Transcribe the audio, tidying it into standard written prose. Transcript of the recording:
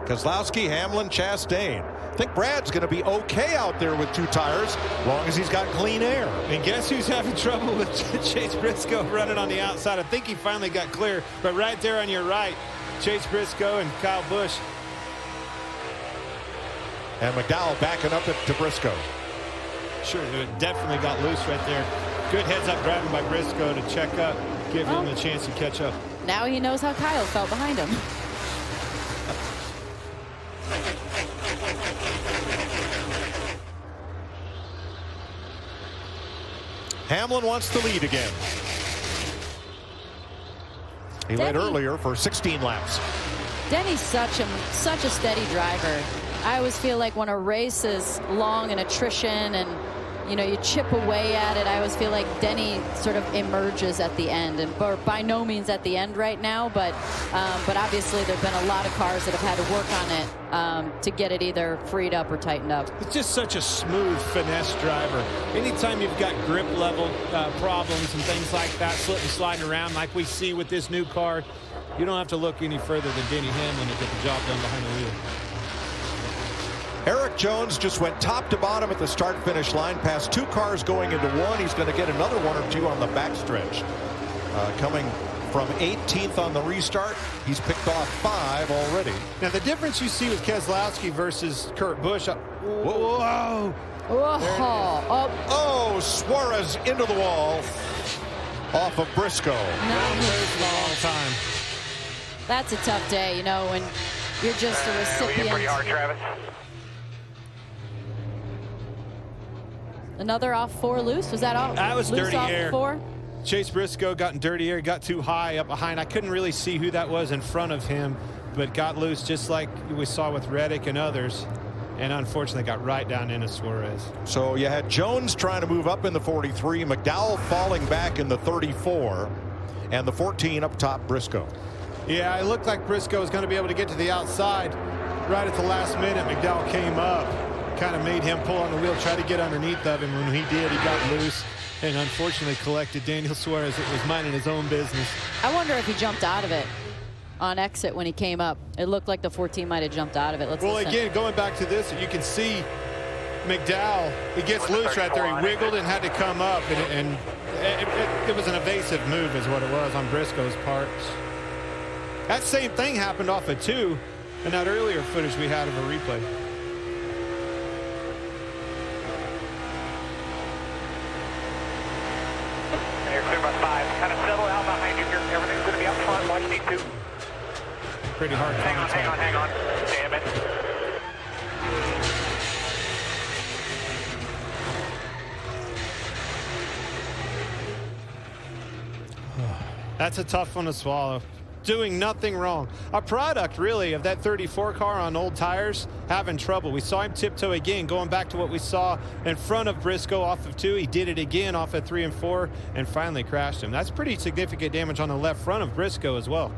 Keselowski, Hamlin, Chastain. I think Brad's going to be okay out there with 2 tires, as long as he's got clean air. And guess who's having trouble with Chase Briscoe running on the outside? I think he finally got clear, but right there on your right, Chase Briscoe and Kyle Busch. And McDowell backing up to Briscoe. Sure, it definitely got loose right there. Good heads-up driving by Briscoe to check up, give him a chance to catch up. Now he knows how Kyle felt behind him. Hamlin wants the lead again. He led earlier for 16 laps. Denny's such a steady driver. I always feel like when a race is long and attrition and you chip away at it, I always feel like Denny sort of emerges at the end, and by no means at the end right now, but obviously there have been a lot of cars that have had to work on it to get it either freed up or tightened up. It's just such a smooth finesse driver. Anytime you've got grip level problems and things like that, slipping and sliding around like we see with this new car, you don't have to look any further than Denny Hamlin to get the job done behind the wheel. Eric Jones just went top to bottom at the start-finish line, past 2 cars going into 1. He's going to get another 1 or 2 on the backstretch. Coming from 18th on the restart, he's picked off 5 already. Now the difference you see with Keselowski versus Kurt Busch. Whoa! Oh, Suarez into the wall off of Briscoe. Long time. That's a tough day, when you're just a recipient. Pretty hard, Travis. Another off 4 loose? Was that all? That was loose dirty off air. 4? Chase Briscoe got in dirty air, got too high up behind. I couldn't really see who that was in front of him, but got loose just like we saw with Reddick and others, and unfortunately got right down into Suarez. So you had Jones trying to move up in the 43, McDowell falling back in the 34, and the 14 up top, Briscoe. Yeah, it looked like Briscoe was going to be able to get to the outside right at the last minute. McDowell came up, kind of made him pull on the wheel, try to get underneath of him. When he did, he got loose and unfortunately collected Daniel Suarez. It was minding his own business. I wonder if he jumped out of it on exit when he came up. It looked like the 14 might have jumped out of it. Let's listen. Again, going back to this, you can see McDowell, he gets loose right there. He wiggled and had to come up, and it was an evasive move is what it was on Briscoe's part. That same thing happened off of 2 in that earlier footage we had of a replay. You're clear by 5. Kind of settle out behind you here. Everything's going to be up front. Watch D2. Pretty hard contact. Hang on. Damn it. That's a tough one to swallow. Doing nothing wrong. A product, really, of that 34 car on old tires having trouble. We saw him tiptoe again, going back to what we saw in front of Briscoe off of 2. He did it again off of 3 and 4 and finally crashed him. That's pretty significant damage on the left front of Briscoe as well.